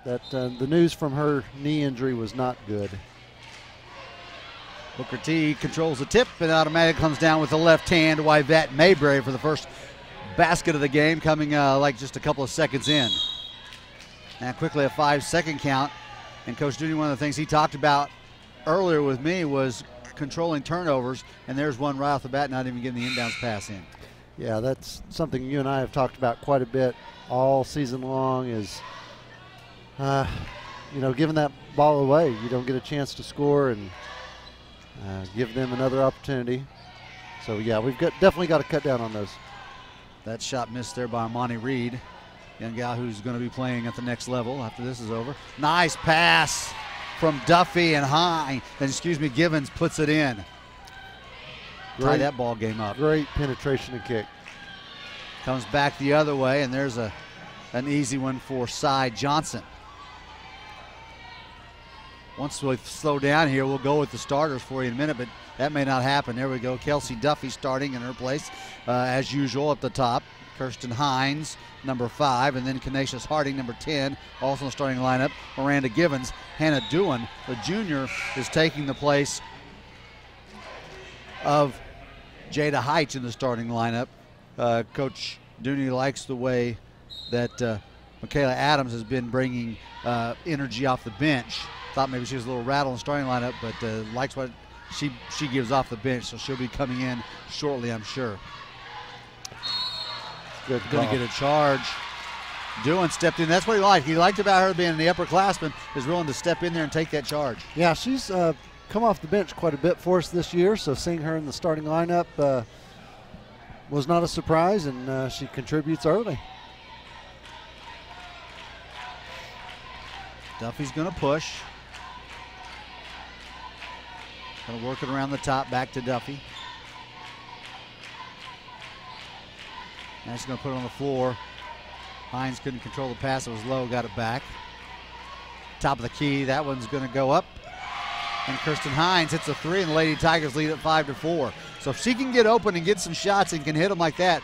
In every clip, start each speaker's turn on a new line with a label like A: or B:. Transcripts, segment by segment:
A: The news from her knee injury was not good.
B: Booker T controls the tip and automatic comes down with the left hand. Yvette Mayberry for the first basket of the game, coming like just a couple of seconds in. And quickly a 5-second count. And Coach Dooney, one of the things he talked about earlier with me was controlling turnovers, and there's one right off the bat, not even getting the inbounds pass in.
A: Yeah, that's something you and I have talked about quite a bit all season long is, giving that ball away. You don't get a chance to score and give them another opportunity. So, yeah, we've definitely got to cut down on those.
B: That shot missed there by Amani Reed, young guy who's going to be playing at the next level after this is over. Nice pass from Duffy and Givens puts it in. Tie that ball game up.
A: Great penetration and kick.
B: Comes back the other way, and there's an easy one for Cy Johnson. Once we slow down here, we'll go with the starters for you in a minute, but that may not happen. There we go. Kelsey Duffy starting in her place, as usual, at the top. Kirsten Hines, number 5, and then Canisius Harding, number 10, also in the starting lineup. Miranda Givens. Hannah Dewan, the junior, is taking the place of Jada Heitch in the starting lineup. Coach Dooney likes the way that Michaela Adams has been bringing energy off the bench. Thought maybe she was a little rattled in the starting lineup, but likes what she gives off the bench, so she'll be coming in shortly, I'm sure.
A: Good call.
B: Going to get a charge. Dewan stepped in. That's what he liked. He liked about her being the upperclassman, is willing to step in there and take that charge.
A: Yeah, she's come off the bench quite a bit for us this year, so seeing her in the starting lineup was not a surprise, and she contributes early.
B: Duffy's going to push. Going to work it around the top, back to Duffy. Now she's going to put it on the floor. Hines couldn't control the pass. It was low, got it back. Top of the key, that one's going to go up. And Kirsten Hines hits a 3, and the Lady Tigers lead at 5-4. So if she can get open and get some shots and can hit them like that,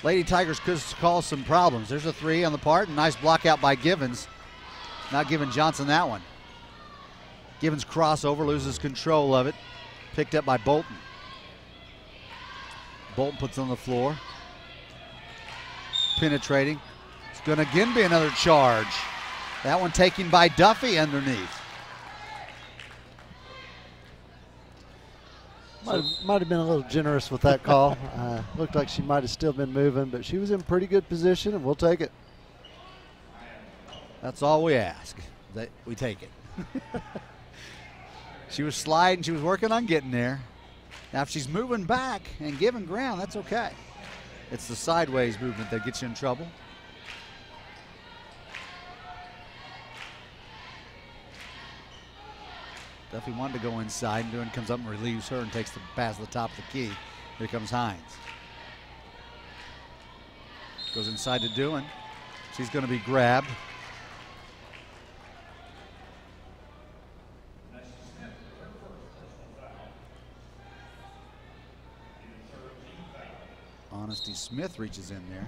B: Lady Tigers could cause some problems. There's a 3 on the part, and nice block out by Givens. Not giving Johnson that one. Givens crossover, loses control of it. Picked up by Bolton. Bolton puts it on the floor. Penetrating. It's going to again be another charge. That one taken by Duffy underneath.
A: Might have been a little generous with that call. Looked like she might have still been moving, but she was in pretty good position, and we'll take it.
B: That's all we ask, that we take it. She was sliding. She was working on getting there. Now, if she's moving back and giving ground, that's okay. It's the sideways movement that gets you in trouble. Duffy wanted to go inside, and Dewan comes up and relieves her and takes the pass to the top of the key. Here comes Hines. Goes inside to Dewan. She's going to be grabbed. Honesty Smith reaches in there.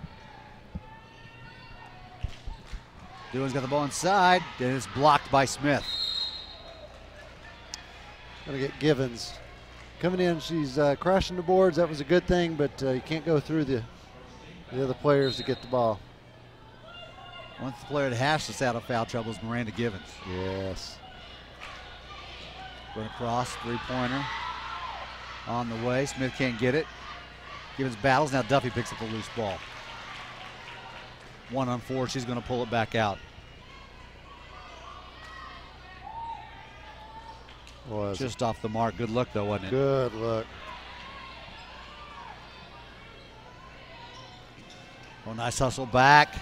B: Dewan's got the ball inside, and it's blocked by Smith.
A: Going to get Givens. Coming in, she's crashing the boards. That was a good thing, but you can't go through the other players to get the ball.
B: One player that has us out of foul trouble is Miranda Givens.
A: Yes.
B: Going across, three-pointer on the way. Smith can't get it. Givens battles. Now Duffy picks up the loose ball. 1-on-4. She's going to pull it back out. Just off the mark. Good look, though, wasn't it?
A: Good look.
B: Oh, nice hustle back.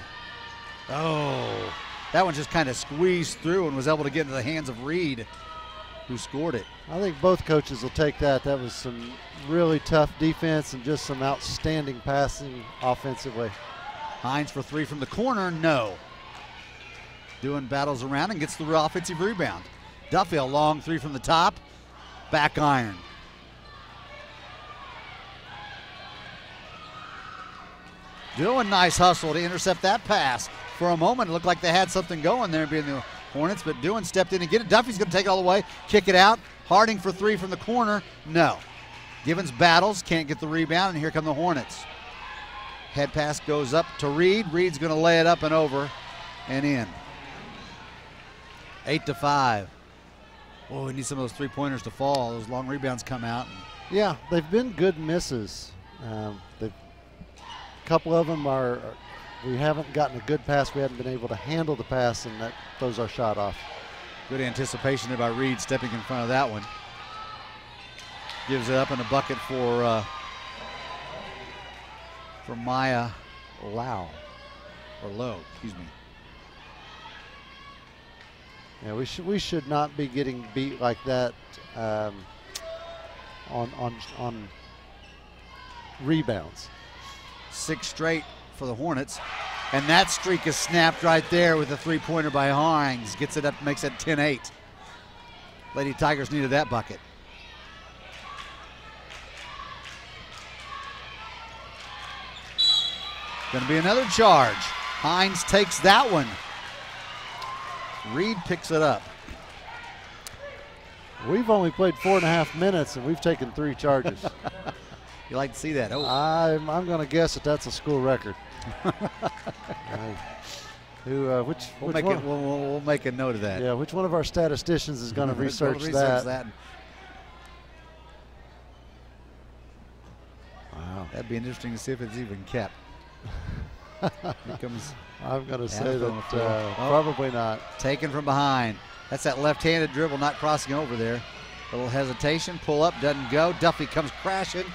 B: Oh, that one just kind of squeezed through and was able to get into the hands of Reed, who scored it.
A: I think both coaches will take that. That was some really tough defense and just some outstanding passing offensively.
B: Hines for 3 from the corner, no. Dewan battles around and gets the offensive rebound. Duffy, a long 3 from the top, back iron. Dewan, nice hustle to intercept that pass. For a moment, it looked like they had something going there, being the Hornets, but Dewan stepped in and get it. Duffy's going to take it all the way, kick it out. Harding for three from the corner. No. Givens battles, can't get the rebound, and here come the Hornets. Head pass goes up to Reed. Reed's going to lay it up and over and in. 8-5. Oh, we need some of those three-pointers to fall. Those long rebounds come out.
A: Yeah, they've been good misses. A couple of them are we haven't gotten a good pass. We haven't been able to handle the pass, and that throws our shot off.
B: Good anticipation there by Reed stepping in front of that one. Gives it up in a bucket for Maya Lowe, excuse me.
A: Yeah, we should not be getting beat like that on rebounds.
B: 6 straight for the Hornets, and that streak is snapped right there with a three-pointer by Hines. Gets it up, makes it 10-8. Lady Tigers needed that bucket. Going to be another charge. Hines takes that one. Reed picks it up.
A: We've only played 4.5 minutes, and we've taken 3 charges.
B: You like to see that? Oh.
A: I'm going to guess that that's a school record.
B: We'll make a note of that.
A: Yeah, which one of our statisticians is going to research that? Wow.
B: That'd be interesting to see if it's even kept. Here comes
A: I'm going to say that probably not.
B: Taken from behind. That's that left-handed dribble, not crossing over there. A little hesitation, pull up, doesn't go. Duffy comes crashing.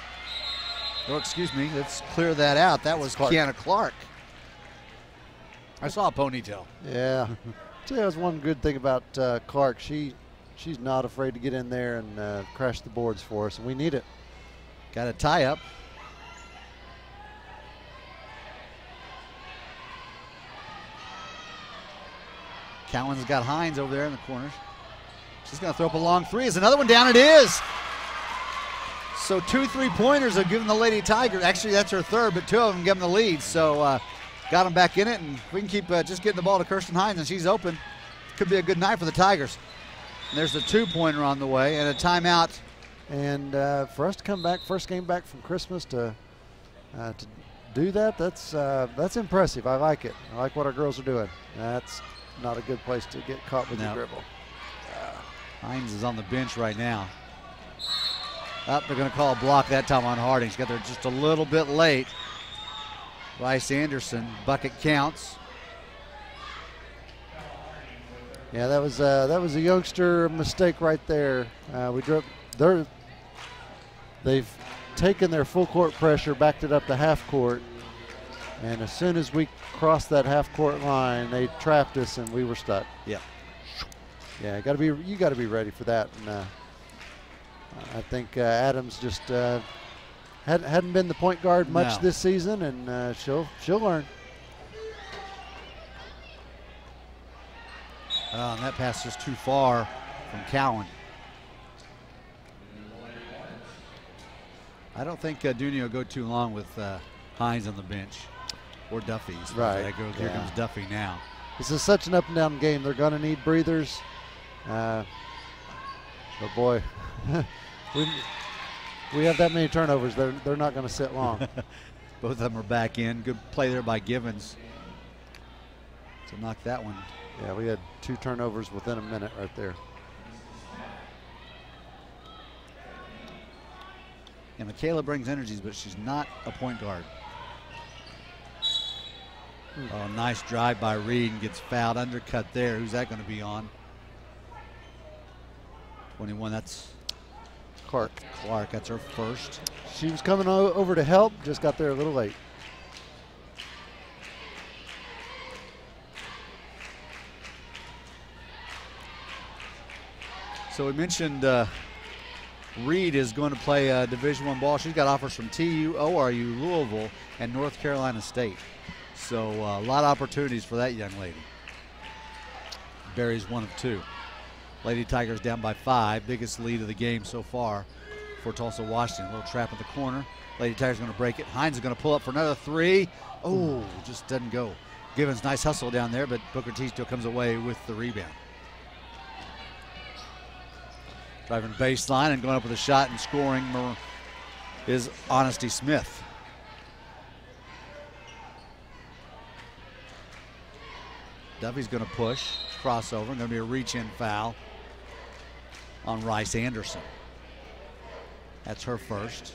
B: Oh, excuse me, let's clear that out. That was Kiana Clark. I saw a ponytail.
A: Yeah. Tell you, that's one good thing about Clark. She's not afraid to get in there and crash the boards for us, and we need it.
B: Got a tie up. Cowan's got Hines over there in the corners. She's going to throw up a long three. Is another one down? It is. So 2 3-pointers have given the Lady Tigers. Actually, that's her third, but 2 of them give them the lead. So got them back in it, and we can keep just getting the ball to Kirsten Hines, and she's open. Could be a good night for the Tigers. And there's the 2-pointer on the way and a timeout.
A: And for us to come back, first game back from Christmas to do that, that's impressive. I like it. I like what our girls are doing. That's not a good place to get caught with the dribble.
B: Hines is on the bench right now. They're going to call a block that time on Harding. She got there just a little bit late. Rice Anderson, bucket counts.
A: Yeah, that was a youngster mistake right there. They've taken their full court pressure, backed it up to half court, and as soon as we crossed that half court line, they trapped us and we were stuck.
B: Yeah.
A: Yeah, you got to be ready for that. And I think Adams just hadn't been the point guard much this season, and she'll learn.
B: And that pass just too far from Cowan. I don't think Dooney will go too long with Hines on the bench or Duffy. So
A: right.
B: Here comes Duffy now.
A: This is such an up and down game. They're going to need breathers. But boy, we have that many turnovers. They're not going to sit long.
B: Both of them are back in. Good play there by Givens to knock that one.
A: Yeah, we had 2 turnovers within a minute right there.
B: And Michaela brings energies, but she's not a point guard. Oh, nice drive by Reed and gets fouled. Undercut there. Who's that going to be on? 21, that's
A: Clark.
B: That's her first.
A: She was coming over to help, just got there a little late.
B: So we mentioned Reed is going to play Division I ball. She's got offers from TU, ORU, Louisville, and North Carolina State. So a lot of opportunities for that young lady. Barry's 1 of 2. Lady Tigers down by 5. Biggest lead of the game so far for Tulsa, Washington. A little trap in the corner. Lady Tigers going to break it. Hines is going to pull up for another 3. Oh, just doesn't go. Givens, nice hustle down there, but Booker T still comes away with the rebound. Driving baseline and going up with a shot and scoring is Honesty Smith. Duffy's going to push, crossover, going to be a reach-in foul on Rice Anderson. That's her first.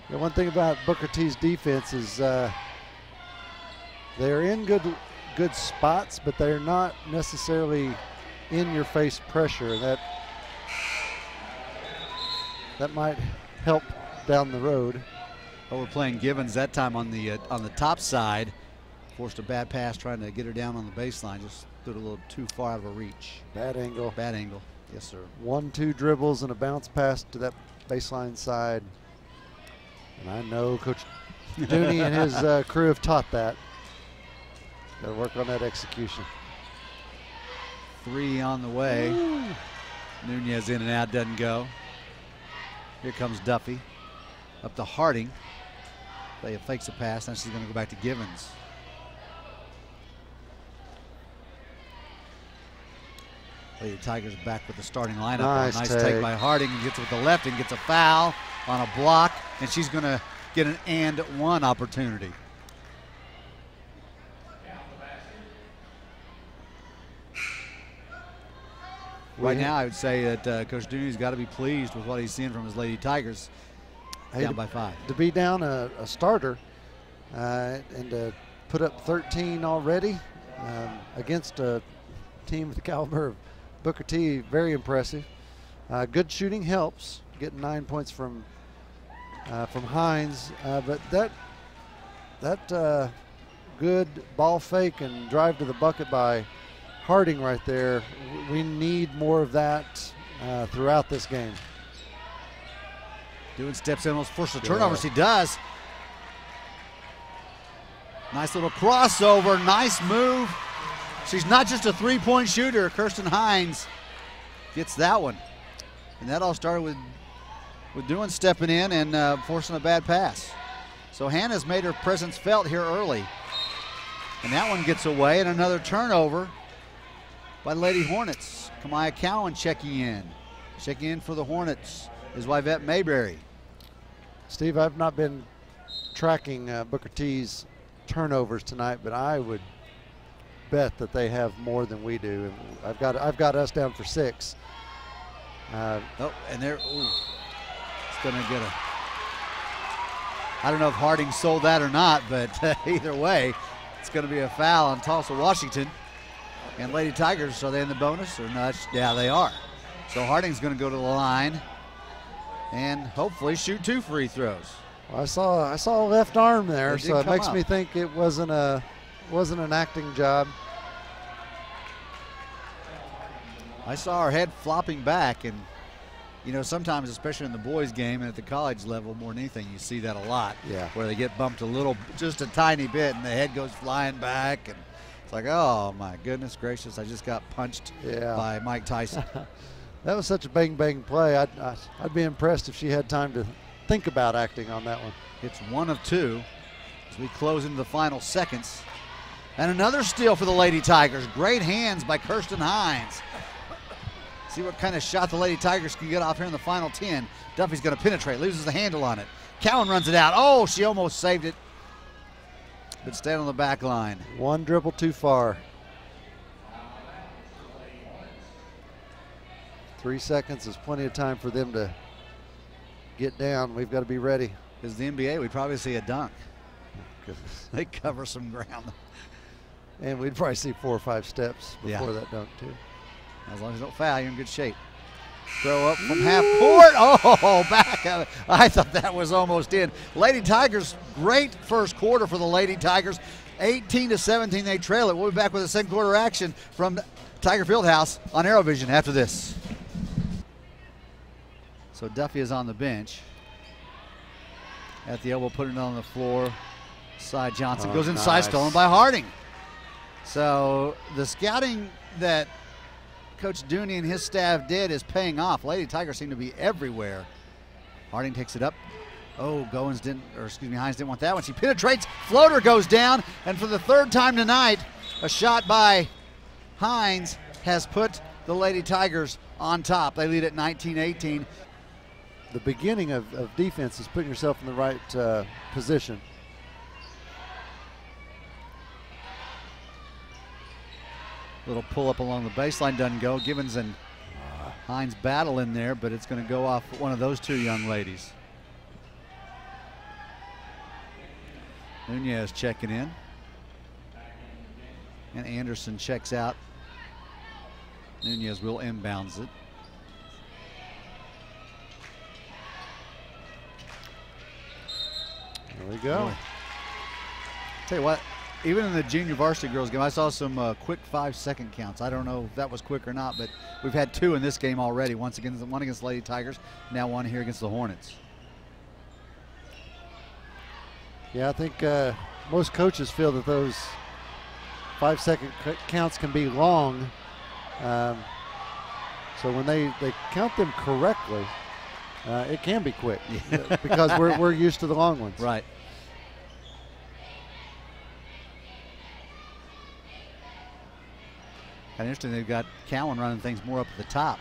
A: The one thing about Booker T's defense is they're in good spots, but they're not necessarily in your face pressure. That might help down the road.
B: Well, we're playing Givens that time on the top side. Forced a bad pass trying to get her down on the baseline. Just threw it a little too far out of her reach.
A: Bad angle.
B: Bad angle. Yes, sir.
A: 1-2 dribbles and a bounce pass to that baseline side. And I know Coach Dooney and his crew have taught that. Got to work on that execution.
B: 3 on the way.
A: Ooh.
B: Nunez in and out, doesn't go. Here comes Duffy. Up to Harding. They fakes a pass, now she's going to go back to Givens. Lady Tigers back with the starting lineup.
A: Nice
B: take by Harding, and gets it with the left and gets a foul on a block, and she's going to get an and one opportunity. Right now, I would say that Coach Dooney's got to be pleased with what he's seeing from his Lady Tigers. Down by 5.
A: To be down a starter and to put up 13 already against a team with the caliber of Booker T, very impressive. Good shooting helps, getting 9 points from Hines, but that good ball fake and drive to the bucket by Harding right there, we need more of that throughout this game.
B: Doing steps in, almost forced a turnover. She does. Nice little crossover, nice move. She's not just a three-point shooter. Kirsten Hines gets that one. And that all started with Doing stepping in and forcing a bad pass. So Hannah's made her presence felt here early. And that one gets away, and another turnover by the Lady Hornets. Kamaya Cowan checking in. Checking in for the Hornets is Yvette Mayberry.
A: Steve, I've not been tracking Booker T's turnovers tonight, but I would bet that they have more than we do. I've got us down for 6.
B: And there, it's going to get a. I don't know if Harding sold that or not, but either way, it's going to be a foul on Tulsa, Washington. And Lady Tigers, are they in the bonus or not? Yeah, they are. So Harding's going to go to the line and hopefully shoot 2 free throws.
A: Well, I saw a left arm there, so it makes
B: up.
A: me think it wasn't an acting job.
B: I saw her head flopping back, and you know, sometimes, especially in the boys' game and at the college level, more than anything, you see that a lot.
A: Yeah.
B: Where they get bumped a little, just a tiny bit, and the head goes flying back, and it's like, oh my goodness gracious, I just got punched by Mike Tyson.
A: That was such a bang play. I'd be impressed if she had time to think about acting on that one.
B: It's 1 of 2 as we close into the final seconds. And another steal for the Lady Tigers. Great hands by Kirsten Hines. See what kind of shot the Lady Tigers can get off here in the final 10. Duffy's going to penetrate, loses the handle on it. Cowan runs it out. Oh, she almost saved it, but stayed on the back line.
A: 1 dribble too far. 3 seconds is plenty of time for them to get down. We've got to be ready.
B: Because the NBA, we'd probably see a dunk. They cover some ground.
A: And we'd probably see 4 or 5 steps before that dunk, too.
B: As long as you don't foul, you're in good shape. Throw up from half court. Oh, back of it. I thought that was almost in. Lady Tigers, great first quarter for the Lady Tigers. 18-17, they trail it. We'll be back with the second quarter action from Tiger Fieldhouse on Aerovision after this. So Duffy is on the bench. At the elbow, putting it on the floor Side Johnson goes inside, stolen by Harding. So the scouting that Coach Dooney and his staff did is paying off. Lady Tigers seem to be everywhere. Harding takes it up. Oh, Hines didn't want that one. She penetrates, floater goes down, and for the third time tonight, a shot by Hines has put the Lady Tigers on top. They lead at 19-18.
A: The beginning of defense is putting yourself in the right position.
B: Little pull up along the baseline doesn't go. Givens and Hines battle in there, but it's going to go off one of those two young ladies. Nunez checking in. And Anderson checks out. Nunez will inbounds it.
A: There we go.
B: Boy. Tell you what, even in the junior varsity girls game, I saw some quick 5-second counts. I don't know if that was quick or not, but we've had two in this game already. One against Lady Tigers, now one here against the Hornets.
A: Yeah, I think most coaches feel that those 5-second counts can be long. So when they count them correctly, it can be quick because we're used to the long ones.
B: Right. Kind of interesting, they've got Cowan running things more up at the top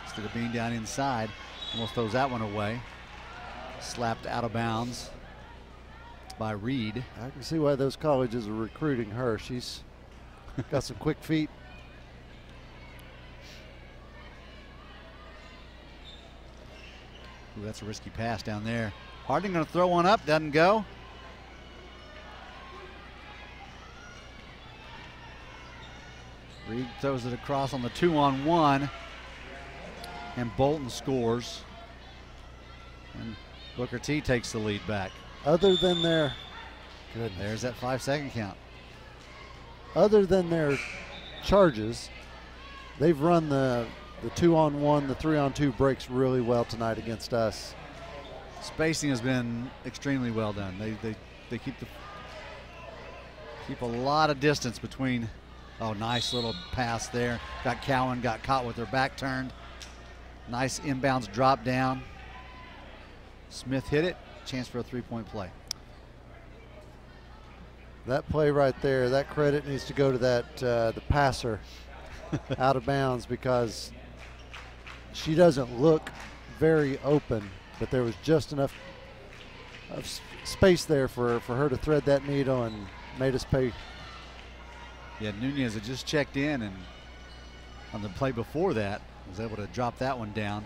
B: instead of being down inside. Almost throws that one away. Slapped out of bounds by Reed.
A: I can see why those colleges are recruiting her. She's got some quick feet.
B: Ooh, that's a risky pass down there. Harding going to throw one up, doesn't go. Reed throws it across on the 2-on-1, and Bolton scores. And Booker T takes the lead back.
A: Other than their,
B: there's that 5-second count.
A: Other than their charges, they've run the 2-on-1, the 3-on-2 breaks really well tonight against us.
B: Spacing has been extremely well done. They keep a lot of distance between. Oh, nice little pass there. Got Cowan, got caught with her back turned. Nice inbounds drop down. Smith hit it. Chance for a 3-point play.
A: That play right there, that credit needs to go to that the passer out of bounds, because she doesn't look very open, but there was just enough of space there for her to thread that needle and made us pay.
B: Yeah, Nunez had just checked in, and on the play before that was able to drop that one down.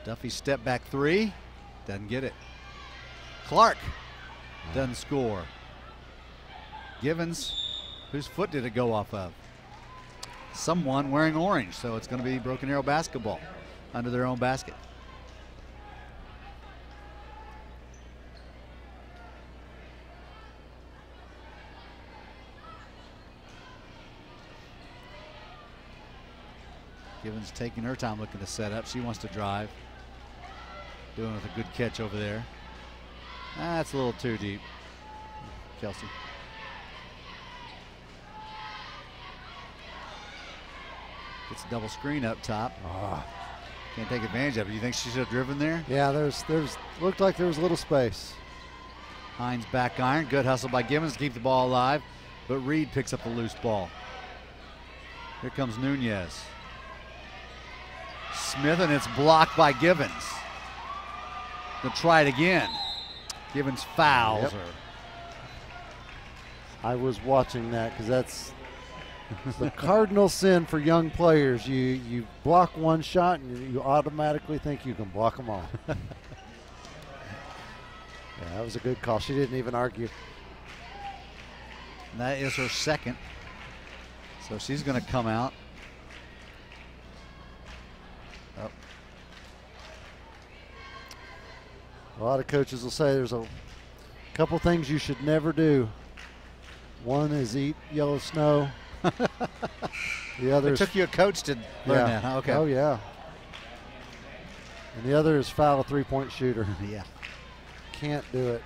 B: Duffy step back three, doesn't get it. Clark doesn't score. Givens, whose foot did it go off of? Someone wearing orange, so it's going to be Broken Arrow basketball under their own basket. Givens taking her time looking to set up. She wants to drive. Doing it with a good catch over there. That's a little too deep. Kelsey. Gets a double screen up top. Can't take advantage of it. You think she should have driven there?
A: Yeah, there's looked like there was a little space.
B: Hines back iron. Good hustle by Givens to keep the ball alive, but Reed picks up the loose ball. Here comes Nunez. Smith, and it's blocked by Givens. Gonna try it again. Givens fouls her.
A: I was watching that because that's the cardinal sin for young players. You block one shot and you automatically think you can block them all. Yeah, that was a good call. She didn't even argue.
B: And that is her second. So she's going to come out. Oh.
A: A lot of coaches will say there's a couple things you should never do. One is eat yellow snow. The other
B: It took you a coach to learn that, huh? Okay.
A: Oh, yeah. And the other is foul a three-point shooter.
B: Yeah.
A: Can't do it.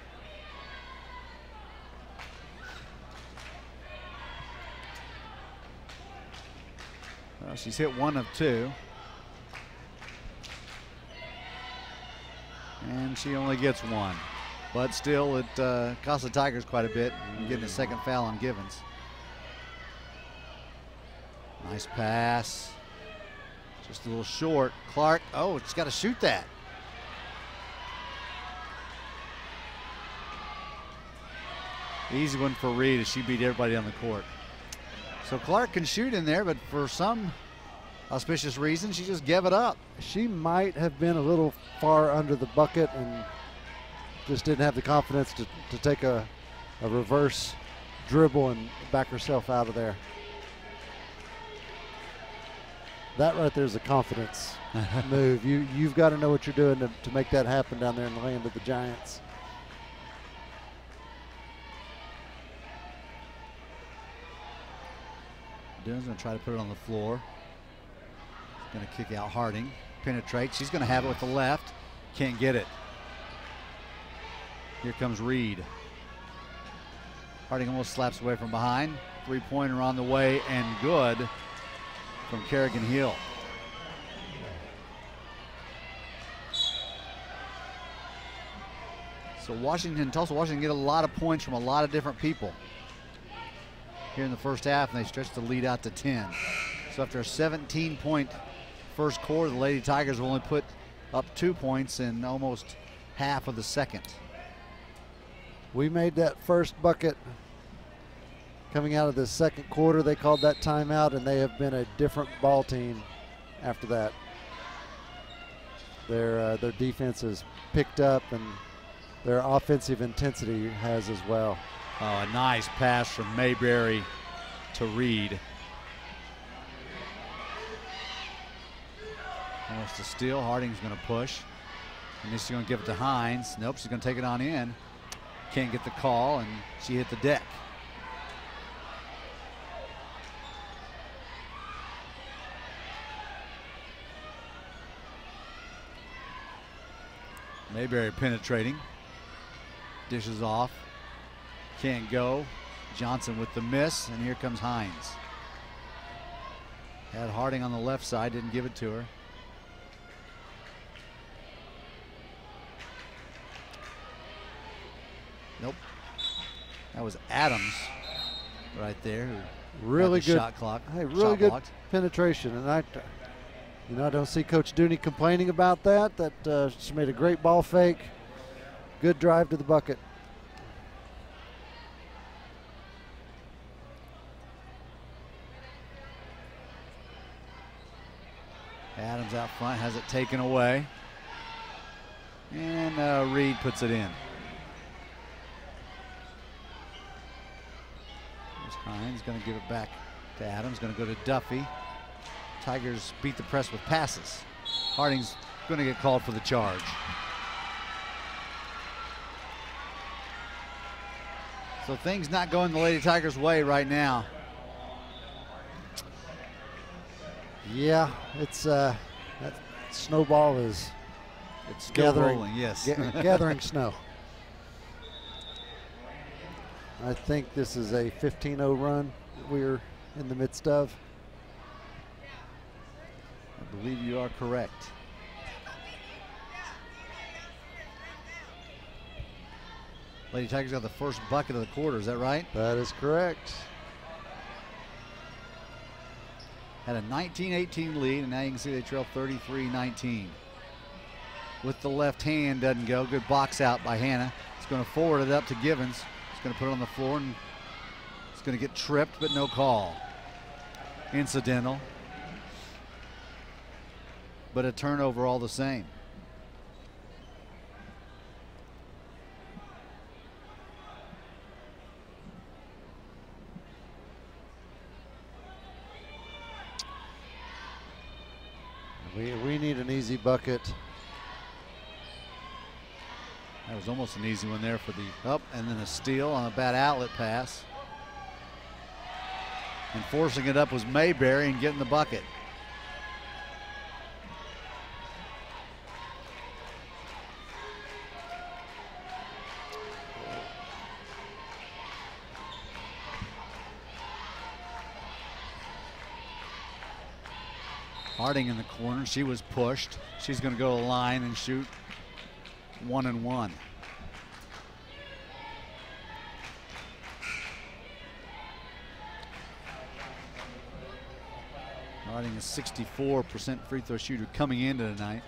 B: Well, she's hit 1 of 2. And she only gets 1. But still, it cost the Tigers quite a bit, getting a second foul on Givens. Nice pass. Just a little short. Clark, oh, she's got to shoot that. Easy one for Reed as she beat everybody on the court. So Clark can shoot in there, but for some auspicious reason, she just gave it up.
A: She might have been a little far under the bucket and just didn't have the confidence to take a reverse dribble and back herself out of there. That right there is a confidence move. You've got to know what you're doing to make that happen down there in the land of the Giants.
B: Dunn's going to try to put it on the floor. Going to kick out Harding. Penetrate. She's going to have it with the left. Can't get it. Here comes Reed. Harding almost slaps away from behind. Three-pointer on the way and good from Kerrigan Hill. So Tulsa Washington get a lot of points from a lot of different people here in the first half, and they stretch the lead out to 10. So after a 17-point first quarter, the Lady Tigers will only put up 2 points in almost half of the second.
A: We made that first bucket coming out of the second quarter. They called that timeout, and they have been a different ball team after that. Their defense has picked up, and their offensive intensity has as well.
B: Oh, a nice pass from Mayberry to Reed. Almost a steal. Harding's going to push. And she's going to give it to Hines. Nope, she's going to take it on in. Can't get the call, and she hit the deck. Mayberry penetrating. Dishes off. Can't go. Johnson with the miss, and here comes Hines. Had Harding on the left side, didn't give it to her. Nope. That was Adams right there.
A: Really good
B: shot clock.
A: Hey, really good penetration, and I don't see Coach Dooney complaining about that. That she made a great ball fake. Good drive to the bucket.
B: Adams out front has it taken away. And Reed puts it in. There's Hines going to give it back to Adams. Going to go to Duffy. Tigers beat the press with passes. Harding's going to get called for the charge. So things not going the Lady Tigers' way right now.
A: Yeah, it's that snowball is gathering.
B: Rolling, yes.
A: Gathering snow. I think this is a 15-0 run that we're in the midst of.
B: I believe you are correct. Lady Tigers got the first bucket of the quarter, is that right?
A: That is correct.
B: Had a 19-18 lead, and now you can see they trail 33-19. With the left hand, doesn't go. Good box out by Hannah. It's going to forward it up to Givens. It's going to put it on the floor, and it's going to get tripped, but no call. Incidental. But a turnover all the same.
A: We need an easy bucket.
B: That was almost an easy one there for the up, and then a steal on a bad outlet pass. And forcing it up was Mayberry and getting the bucket. Harding in the corner. She was pushed. She's going to go to the line and shoot 1 and 1. Harding is 64% free throw shooter coming into tonight.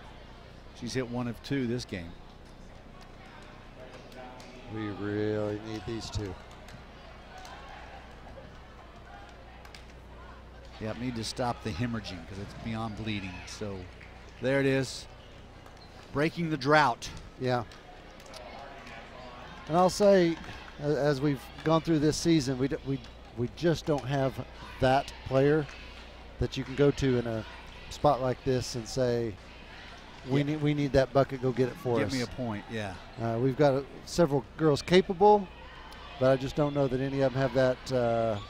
B: She's hit 1 of 2 this game.
A: We really need these two.
B: Yep, need to stop the hemorrhaging because it's beyond bleeding. So there it is, breaking the drought.
A: Yeah. And I'll say, as we've gone through this season, we just don't have that player that you can go to in a spot like this and say, we need that bucket, go get it for us.
B: Give me a point, yeah.
A: We've got several girls capable, but I just don't know that any of them have that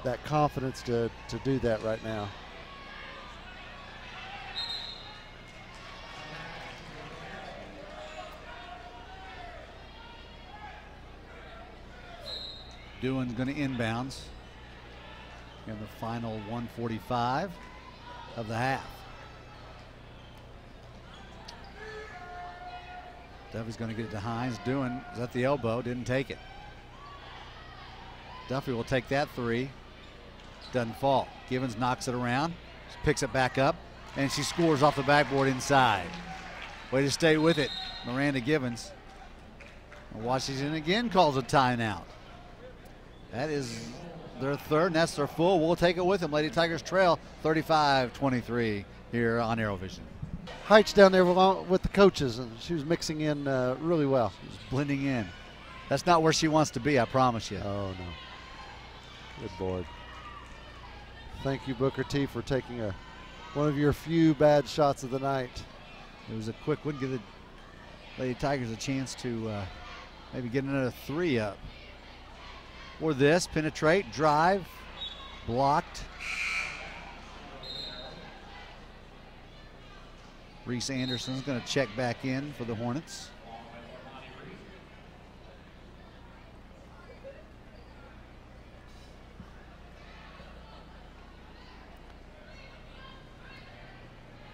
A: that confidence to do that right now.
B: Dewan's going to inbounds in the final 145 of the half. Duffy's going to get it to Hines. Dewan is at the elbow, didn't take it. Duffy will take that three. Doesn't fall. Givens knocks it around, picks it back up, and she scores off the backboard inside. Way to stay with it, Miranda Givens. And Washington again calls a timeout. That is their third, and that's their full. We'll take it with them. Lady Tigers trail 35-23 here on Aerovision.
A: Heights down there with the coaches, and she was mixing in really well.
B: She was blending in. That's not where she wants to be, I promise you.
A: Oh, no. Good board. Thank you, Booker T, for taking one of your few bad shots of the night.
B: It was a quick one. Give the Lady Tigers a chance to maybe get another three up. Or this, penetrate, drive, blocked. Reese Anderson's going to check back in for the Hornets.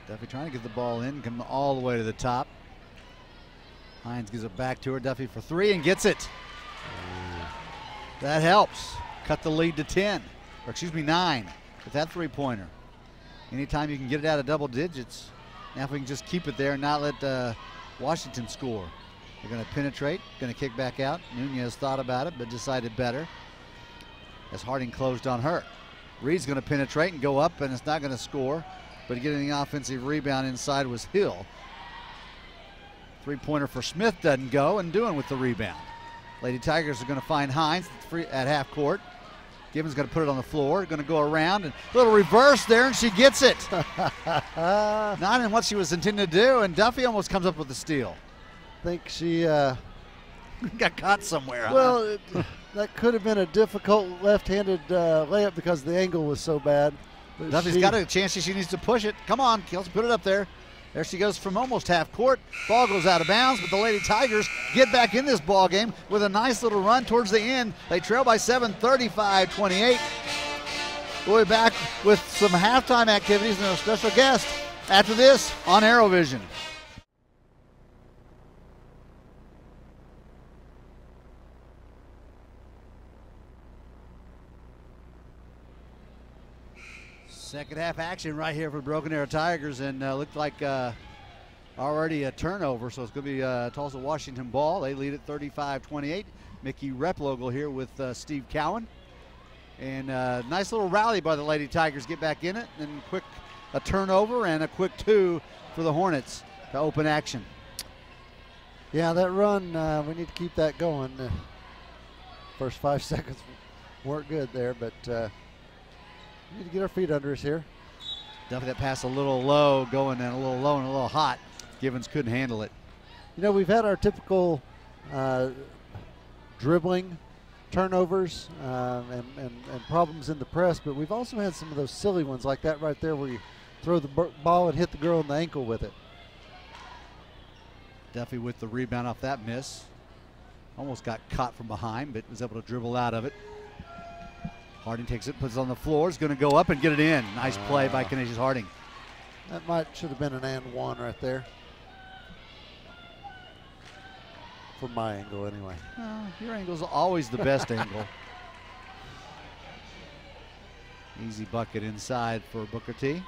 B: Duffy trying to get the ball in, come all the way to the top. Hines gives it back to her. Duffy for three and gets it. That helps. Cut the lead to 10, or excuse me, 9 with that three-pointer. Anytime you can get it out of double digits, now if we can just keep it there and not let Washington score. They're going to penetrate, going to kick back out. Nunez thought about it, but decided better as Harding closed on her. Reed's going to penetrate and go up, and it's not going to score, but getting the offensive rebound inside was Hill. Three-pointer for Smith doesn't go, and Dewan with the rebound. Lady Tigers are going to find Hines at half court. Gibbons going to put it on the floor, going to go around, and a little reverse there, and she gets it. Not in what she was intended to do, and Duffy almost comes up with the steal.
A: I think she
B: got caught somewhere.
A: Well, that could have been a difficult left-handed layup because the angle was so bad. But
B: Duffy's got a chance. She needs to push it. Come on, Kelsey, put it up there. There she goes from almost half court. Ball goes out of bounds, but the Lady Tigers get back in this ball game with a nice little run towards the end. They trail by 7, 35-28. We'll be back with some halftime activities and a special guest after this on Aerovision. Second half action right here for the Broken Arrow Tigers, and looked like already a turnover, so it's going to be Tulsa Washington ball. They lead at 35-28. Mickey Replogle here with Steve Cowan. And nice little rally by the Lady Tigers, get back in it, and a turnover and a quick two for the Hornets to open action.
A: Yeah, that run, we need to keep that going. First 5 seconds weren't good there, but we need to get our feet under us here.
B: Duffy that pass a little low, going in a little low and a little hot. Givens couldn't handle it.
A: You know, we've had our typical dribbling turnovers and problems in the press, but we've also had some of those silly ones like that right there where you throw the ball and hit the girl in the ankle with it.
B: Duffy with the rebound off that miss. Almost got caught from behind, but was able to dribble out of it. Harding takes it, puts it on the floor. Is going to go up and get it in. Nice play by Canisius Harding.
A: That should have been an and one right there. From my angle, anyway.
B: Your angle's always the best angle. Easy bucket inside for Booker T.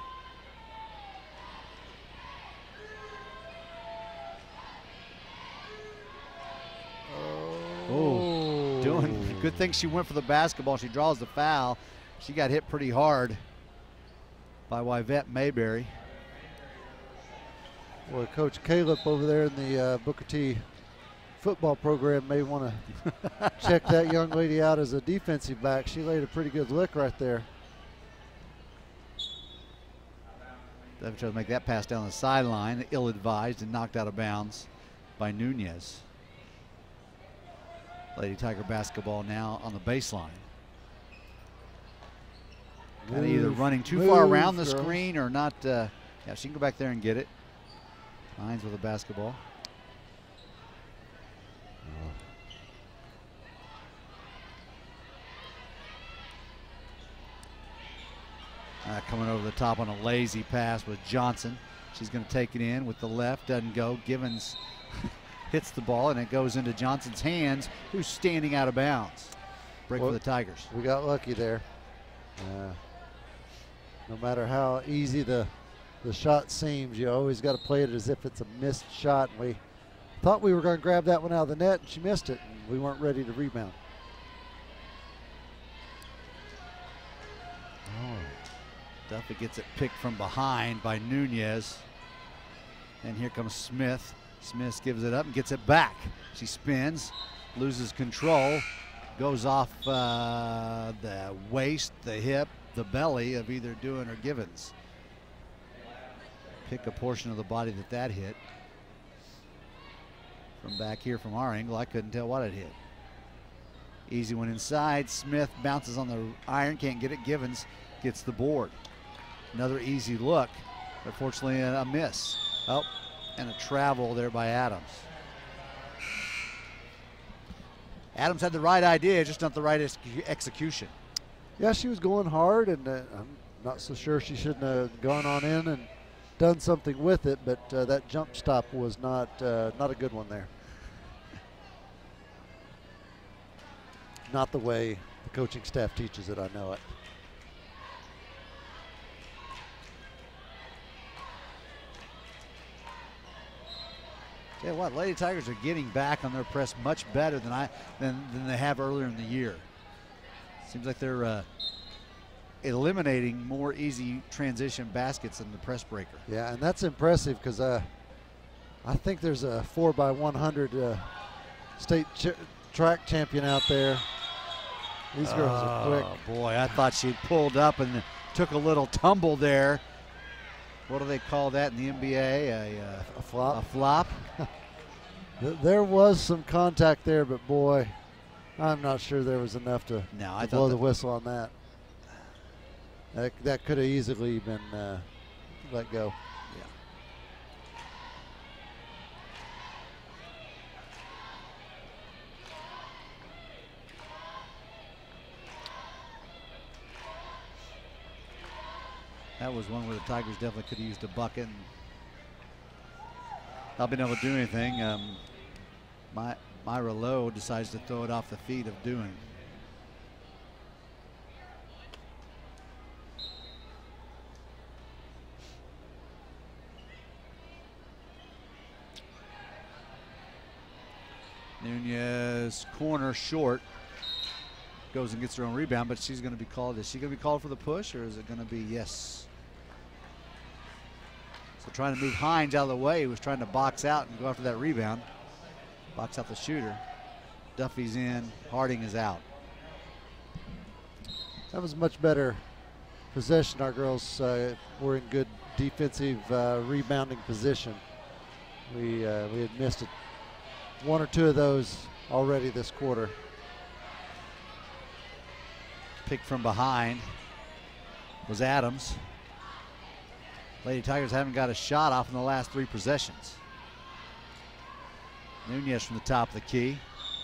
B: Oh, doing good thing she went for the basketball. She draws the foul. She got hit pretty hard by Yvette Mayberry.
A: Boy, Coach Caleb over there in the Booker T football program may want to check that young lady out as a defensive back. She laid a pretty good lick right there.
B: They tried to make that pass down the sideline, ill-advised and knocked out of bounds by Nunez. Lady Tiger basketball now on the baseline. Kind of either running too far around the screen or not. Yeah, she can go back there and get it. Hines with a basketball. Coming over the top on a lazy pass with Johnson. She's going to take it in with the left, doesn't go. Givens hits the ball and it goes into Johnson's hands, who's standing out of bounds. Break for the Tigers.
A: We got lucky there. No matter how easy the shot seems, you always got to play it as if it's a missed shot. And we thought we were going to grab that one out of the net and she missed it and we weren't ready to rebound.
B: Duffy gets it picked from behind by Nunez. And here comes Smith. Smith gives it up and gets it back. She spins, loses control, goes off the waist, the hip, the belly of either Doohan or Givens. Pick a portion of the body that hit. From back here from our angle, I couldn't tell what it hit. Easy one inside. Smith bounces on the iron, can't get it. Givens gets the board. Another easy look, but fortunately a miss. Oh, and a travel there by Adams. Adams had the right idea, just not the right execution.
A: Yeah, she was going hard, and I'm not so sure she shouldn't have gone on in and done something with it, but that jump stop was not a good one there. Not the way the coaching staff teaches it, I know it.
B: Tell you what, Lady Tigers are getting back on their press much better than they have earlier in the year. Seems like they're eliminating more easy transition baskets in the press breaker.
A: Yeah, and that's impressive because I think there's a 4x100 state track champion out there. These girls are quick.
B: Oh boy, I thought she pulled up and took a little tumble there. What do they call that in the NBA?
A: A flop.
B: A flop.
A: There was some contact there, but boy, I'm not sure there was enough to blow the whistle on that. That could have easily been let go.
B: Yeah. That was one where the Tigers definitely could have used a bucket. And not been able to do anything. Myra Lowe decides to throw it off the feet of Doohan. Nunez corner short. Goes and gets her own rebound, but she's going to be called. Is she going to be called for the push, or is it going to be yes? So trying to move Hines out of the way. He was trying to box out and go after that rebound. Box out the shooter. Duffy's in. Harding is out.
A: That was much better possession. Our girls were in good defensive rebounding position. We had missed it. One or two of those already this quarter.
B: Picked from behind was Adams. Lady Tigers haven't got a shot off in the last 3 possessions. Nunez from the top of the key.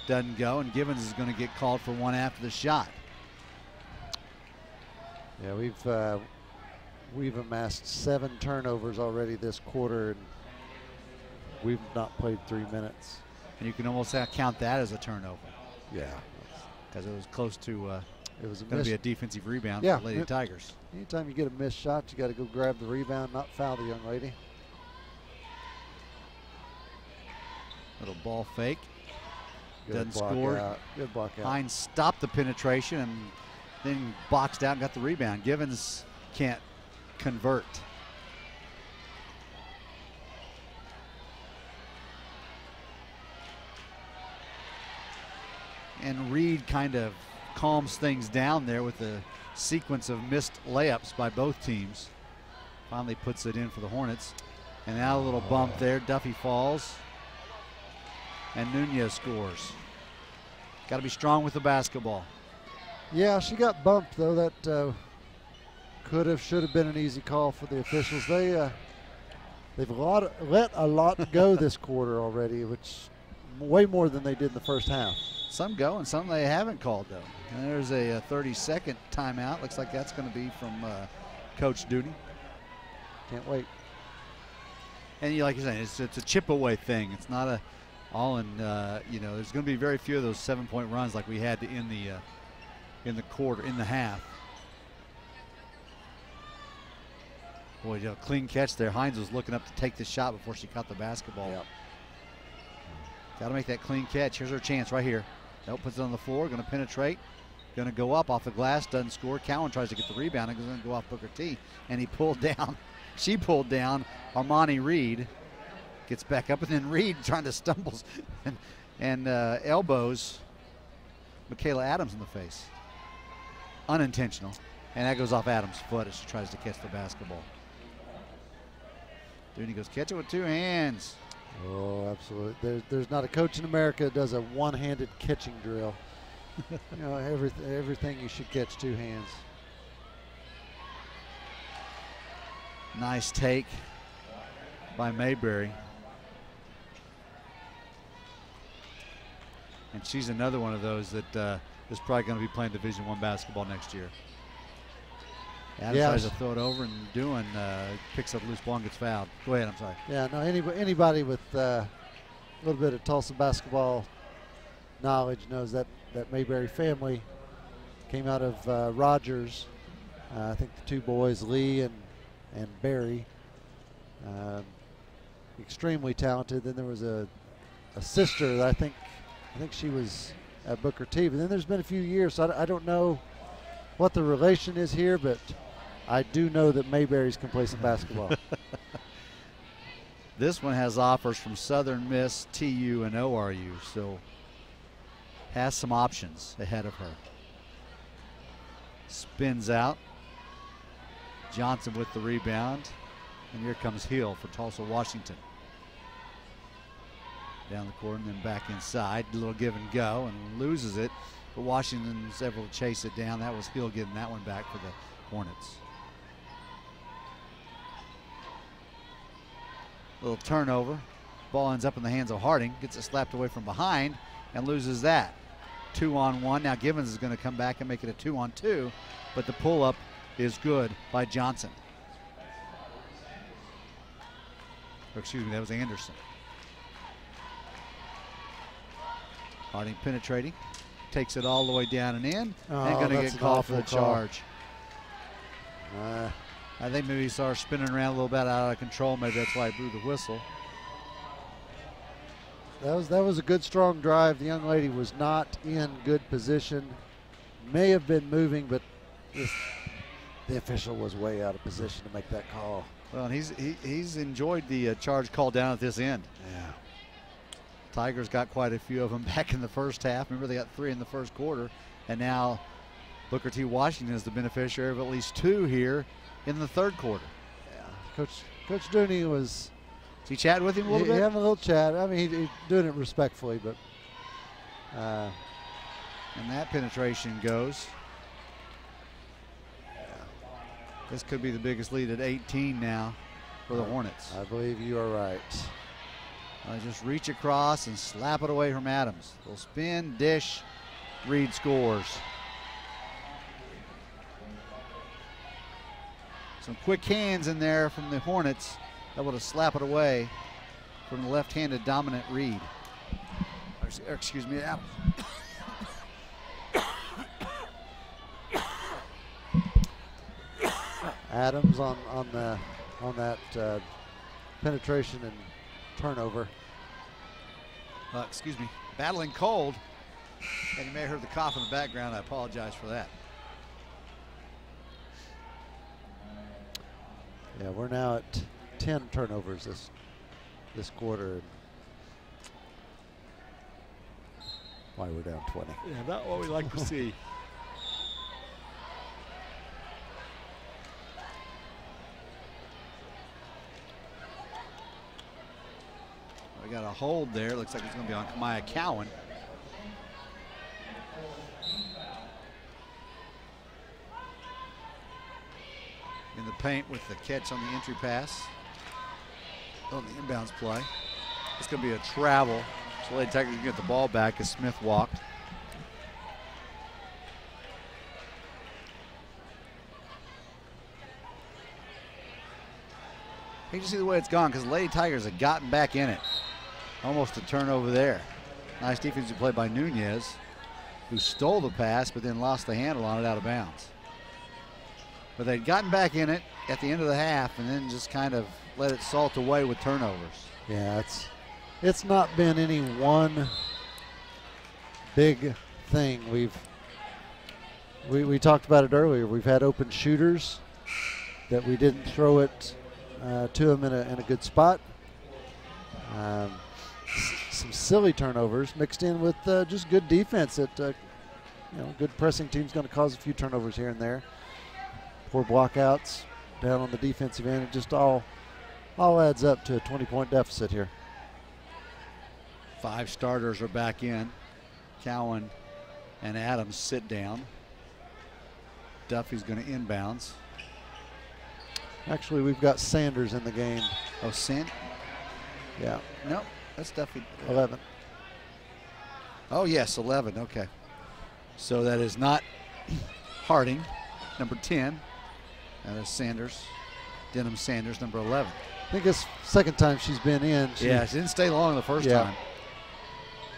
B: Doesn't go, and Givens is going to get called for one after the shot.
A: Yeah, we've amassed 7 turnovers already this quarter, and we've not played 3 minutes.
B: And you can almost count that as a turnover.
A: Yeah.
B: Because it was close to
A: it was
B: going to be a defensive rebound
A: for
B: the Lady Tigers.
A: Anytime you get a missed shot, you got to go grab the rebound, not foul the young lady.
B: Little ball fake.
A: Good
B: Doesn't score.
A: Out. Good block out.
B: Hines stopped the penetration and then boxed out and got the rebound. Givens can't convert. And Reed kind of calms things down there with a sequence of missed layups by both teams. Finally puts it in for the Hornets. And now a little bump there. Duffy falls. And Nunez scores. Got to be strong with the basketball.
A: Yeah, she got bumped, though. That could have, should have been an easy call for the officials. They've let a lot go this quarter already, which way more than they did in the first half.
B: Some go and some they haven't called, though. And there's a 30-second timeout. Looks like that's going to be from Coach Duty.
A: Can't wait.
B: And like you're saying, it's a chip away thing. It's not a all in. There's going to be very few of those 7-point runs like we had in the quarter, in the half. Boy, clean catch there. Hines was looking up to take the shot before she caught the basketball.
A: Yep.
B: Got to make that clean catch. Here's her chance right here. Nope, puts it on the floor. Going to penetrate. Going to go up off the glass. Doesn't score. Cowan tries to get the rebound. It's going to go off Booker T. And he pulled down. She pulled down Armani Reed. Gets back up, and then Reed trying to stumbles and elbows Michaela Adams in the face. Unintentional. And that goes off Adams' foot as she tries to catch the basketball. Dooney goes catch it with 2 hands.
A: Oh, absolutely. There's not a coach in America that does a one-handed catching drill. Everything you should catch 2 hands.
B: Nice take by Mayberry. And she's another one of those that is probably going to be playing Division I basketball next year. Adams tries to throw it over, and Doohan picks up a loose ball and gets fouled. Go ahead, I'm sorry.
A: Yeah, no, anybody with a little bit of Tulsa basketball knowledge knows that Mayberry family came out of Rogers. I think the 2 boys, Lee and Barry, extremely talented. Then there was a sister that I think she was at Booker T. But then there's been a few years, so I don't know what the relation is here, but I do know that Mayberry's can play some basketball.
B: This one has offers from Southern Miss, TU, and ORU, so has some options ahead of her. Spins out. Johnson with the rebound. And here comes Hill for Tulsa, Washington. Down the court and then back inside. A little give and go, and loses it. But Washington's able to chase it down. That was Hill getting that one back for the Hornets. Little turnover. Ball ends up in the hands of Harding. Gets it slapped away from behind and loses that. 2-on-1. Now Givens is going to come back and make it a 2-on-2. But the pull-up is good by Johnson. Or excuse me, that was Anderson. Harding penetrating. Takes it all the way down and in. And going to get called for the charge. I think maybe he saw her spinning around a little bit out of control. Maybe that's why he blew the whistle.
A: That was a good, strong drive. The young lady was not in good position. May have been moving, but the official was way out of position to make that call.
B: Well, and he's enjoyed the charge call down at this end.
A: Yeah.
B: Tigers got quite a few of them back in the first half. Remember, they got 3 in the first quarter, and now Booker T. Washington is the beneficiary of at least 2 here in the third quarter.
A: Yeah, Coach Dooney was.
B: Is he chatting with him a little bit?
A: Having a little chat. I mean, he's doing it respectfully, but.
B: And that penetration goes. This could be the biggest lead at 18 now for the Hornets.
A: I believe you are right.
B: Just reach across and slap it away from Adams. Little spin, dish, Reed scores. Some quick hands in there from the Hornets, able to slap it away from the left-handed dominant Reed. Or, excuse me, Adams.
A: Adams on that penetration and turnover.
B: Excuse me, battling cold. And you may have heard the cough in the background. I apologize for that.
A: Yeah, we're now at 10 turnovers this quarter. Why we're down 20.
C: Yeah, not what we like to see.
B: We got a hold there. Looks like it's going to be on Kamaya Cowan. In the paint with the catch on the entry pass. On the inbounds play. It's going to be a travel. So Lady Tigers can get the ball back as Smith walked. You can see the way it's gone because Lady Tigers have gotten back in it. Almost a turnover there. Nice defensive play by Nunez, who stole the pass but then lost the handle on it out of bounds. But they'd gotten back in it at the end of the half and then just kind of let it salt away with turnovers.
A: Yeah, it's not been any one big thing. We talked about it earlier. We've had open shooters that we didn't throw it to them in a good spot. Some silly turnovers mixed in with just good defense. That good pressing team's going to cause a few turnovers here and there. Poor blockouts down on the defensive end. It just all adds up to a 20-point deficit here.
B: 5 starters are back in. Cowan and Adams sit down. Duffy's going to inbounds.
A: Actually, we've got Sanders in the game.
B: Oh,
A: Yeah.
B: Nope, that's Duffy.
A: 11.
B: Oh, yes, 11. Okay. So that is not Harding, number 10. That is Sanders, Denham Sanders, number 11.
A: I think it's second time she's been in.
B: She didn't stay long the first time.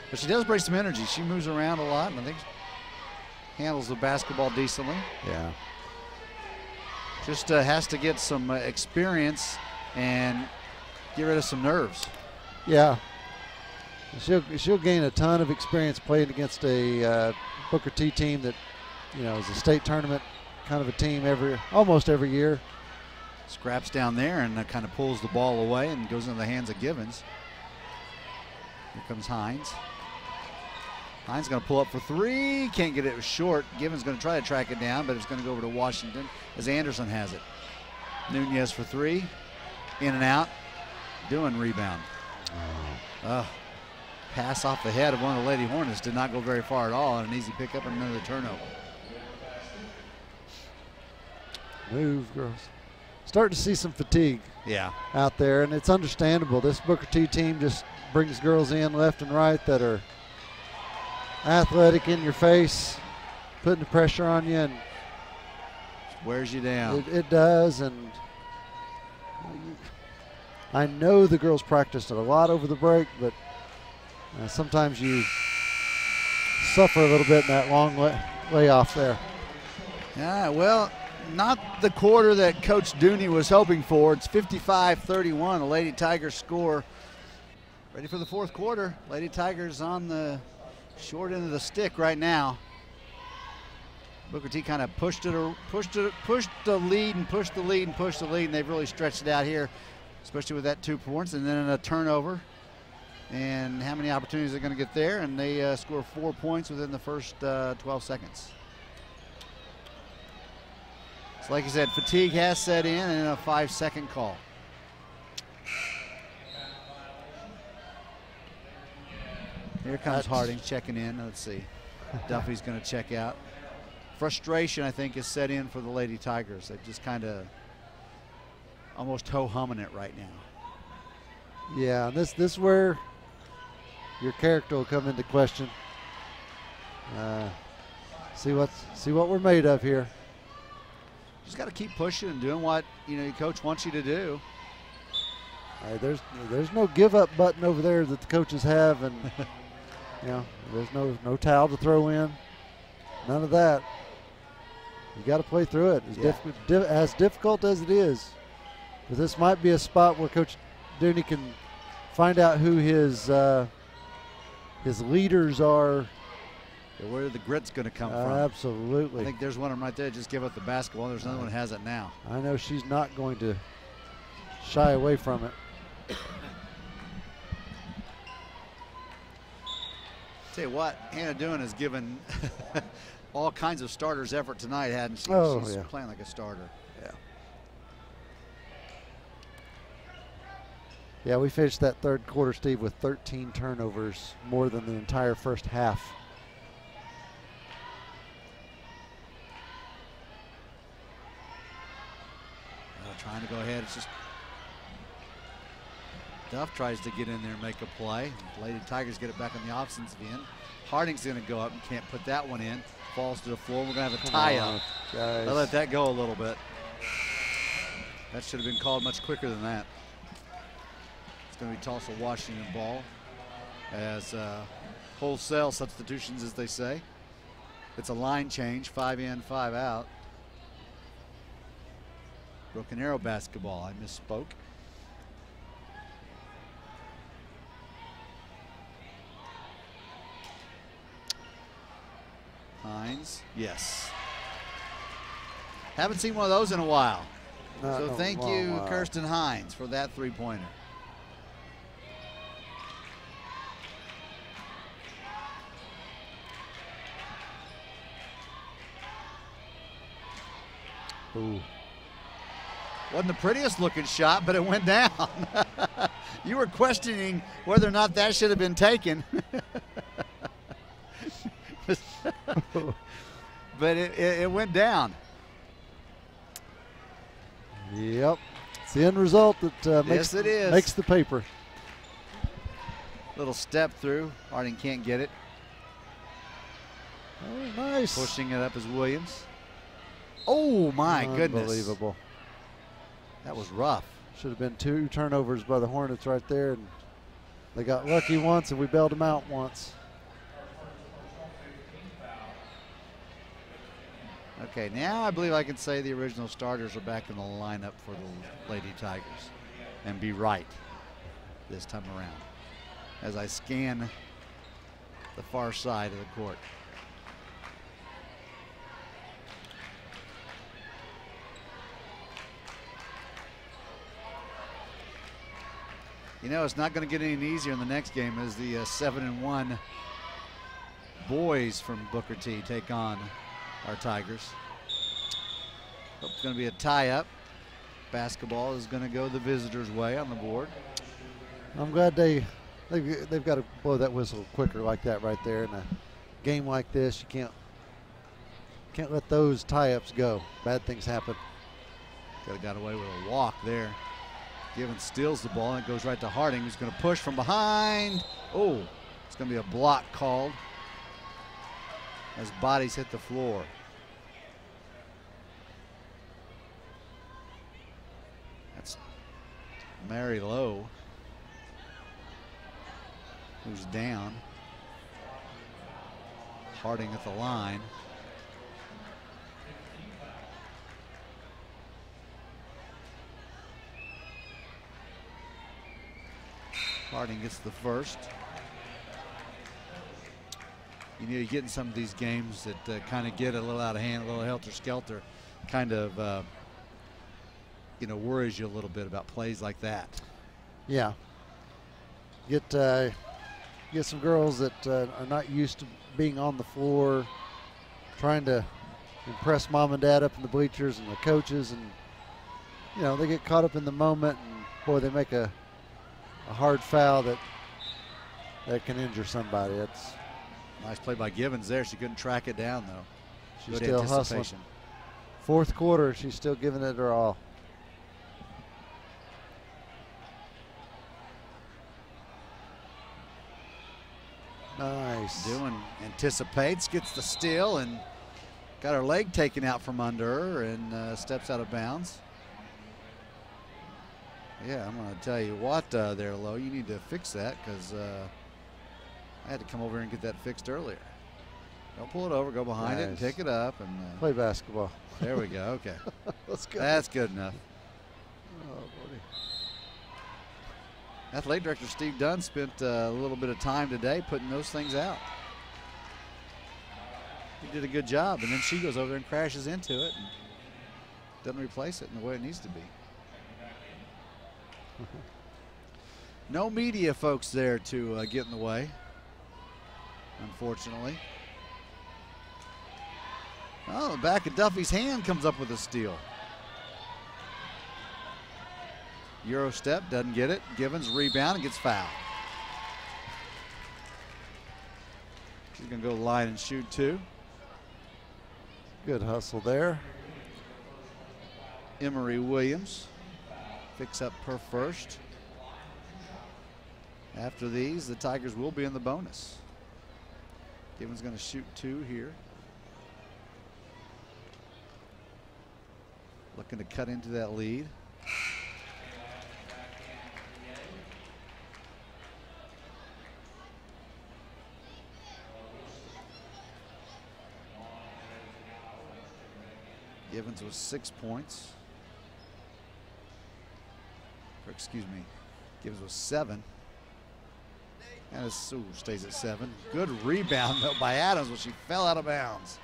B: But she does bring some energy. She moves around a lot, and I think handles the basketball decently.
A: Yeah.
B: Just has to get some experience and get rid of some nerves.
A: Yeah. She'll gain a ton of experience playing against a Booker T team that, is a state tournament kind of a team almost every year.
B: Scraps down there and kind of pulls the ball away and goes into the hands of Givens. Here comes Hines. Hines going to pull up for 3. Can't get it short. Givens going to try to track it down, but it's going to go over to Washington as Anderson has it. Nunez for 3. In and out. Doing rebound. Pass off the head of one of the Lady Hornets. Did not go very far at all. And an easy pickup and another turnover.
A: Move, girls. Starting to see some fatigue out there, and it's understandable. This Booker T team just brings girls in left and right that are athletic, in your face, putting the pressure on you, and
B: wears you down.
A: It does, and I know the girls practiced it a lot over the break, but sometimes you suffer a little bit in that long layoff there.
B: Yeah, well, not the quarter that Coach Dooney was hoping for. It's 55-31. The Lady Tigers score. Ready for the fourth quarter. Lady Tigers on the short end of the stick right now. Booker T kind of pushed the lead and pushed the lead and pushed the lead, and they've really stretched it out here, especially with that 2 points and then a turnover. And how many opportunities they're going to get there, and they score 4 points within the first 12 seconds. So like you said, fatigue has set in and a 5-second call. Here comes Harding checking in. Let's see. Duffy's going to check out. Frustration, I think, is set in for the Lady Tigers. They've just kind of almost ho-humming it right now.
A: Yeah, and this is where your character will come into question. See what we're made of here.
B: Just got to keep pushing and doing what your coach wants you to do.
A: There's no give up button over there that the coaches have, and there's no towel to throw in. None of that. You got to play through it. As difficult as it is, but this might be a spot where Coach Dooney can find out who his leaders are.
B: Where the grit's going to come from.
A: Absolutely.
B: I think there's one of them right there. Just give up the basketball. There's another one that has it now.
A: I know she's not going to shy away from it.
B: Tell you what, Hannah Doon has given all kinds of starters effort tonight, hadn't she? She's playing like a starter.
A: Yeah, we finished that third quarter, Steve, with 13 turnovers, more than the entire first half.
B: Trying to go ahead. It's just Duff tries to get in there and make a play. Lady Tigers get it back on the offensive end. Harding's going to go up and can't put that one in. Falls to the floor. We're going to have a tie-up. I let that go a little bit. That should have been called much quicker than that. It's going to be Tulsa Washington ball as wholesale substitutions, as they say. It's a line change, 5 in, 5 out. Broken Arrow basketball. I misspoke. Hines, yes. Haven't seen one of those in a while. So thank you, Kirsten Hines, for that three-pointer.
A: Ooh.
B: Wasn't the prettiest looking shot, but it went down. You were questioning whether or not that should have been taken. But it went down.
A: Yep. It's the end result that makes the paper.
B: Little step through. Harding can't get it.
A: Oh, nice.
B: Pushing it up is Williams. Oh, my goodness.
A: Unbelievable.
B: That was rough.
A: Should have been 2 turnovers by the Hornets right there, and they got lucky once, and we bailed them out once.
B: Okay, now I believe I can say the original starters are back in the lineup for the Lady Tigers and be right this time around as I scan the far side of the court. It's not going to get any easier in the next game as the 7-1 boys from Booker T take on our Tigers. It's going to be a tie-up. Basketball is going to go the visitors' way on the board.
A: I'm glad they've got to blow that whistle quicker like that right there. In a game like this, you can't let those tie-ups go. Bad things happen.
B: Could have got away with a walk there. Givens steals the ball and it goes right to Harding, who's going to push from behind. Oh, it's going to be a block called as bodies hit the floor. That's Mary Lowe, who's down. Harding at the line. Harding gets the first. You get in some of these games that kind of get a little out of hand, a little helter-skelter, kind of, worries you a little bit about plays like that.
A: Yeah. Get some girls that are not used to being on the floor, trying to impress mom and dad up in the bleachers and the coaches, and, they get caught up in the moment, and, boy, they make a hard foul that can injure somebody. That's
B: nice play by Givens there. She couldn't track it down, though.
A: She's still hustling. Fourth quarter, she's still giving it her all. Nice.
B: Doing anticipates, gets the steal, and Got her leg taken out from under her and steps out of bounds. Yeah, I'm going to tell you what there, Lowe. You need to fix that because I had to come over here and get that fixed earlier. Don't pull it over. Go behind it and pick it up. And
A: play basketball.
B: There we go. Okay.
A: That's good.
B: That's good enough.
A: Oh, buddy.
B: Athletic Director Steve Dunn spent a little bit of time today putting those things out. He did a good job, and then she goes over there and crashes into it and doesn't replace it in the way it needs to be. No media folks there to get in the way, unfortunately. Oh, the back of Duffy's hand comes up with a steal. Euro step, doesn't get it. Givens rebound and gets fouled. She's going to go to the line and shoot two.
A: Good hustle there.
B: Emery Williams picks up her first. After these, the Tigers will be in the bonus. Givens going to shoot two here. Looking to cut into that lead. Givens was 6 points. Or excuse me, Givens was 7. And it stays at 7. Good rebound though by Adams when she fell out of bounds.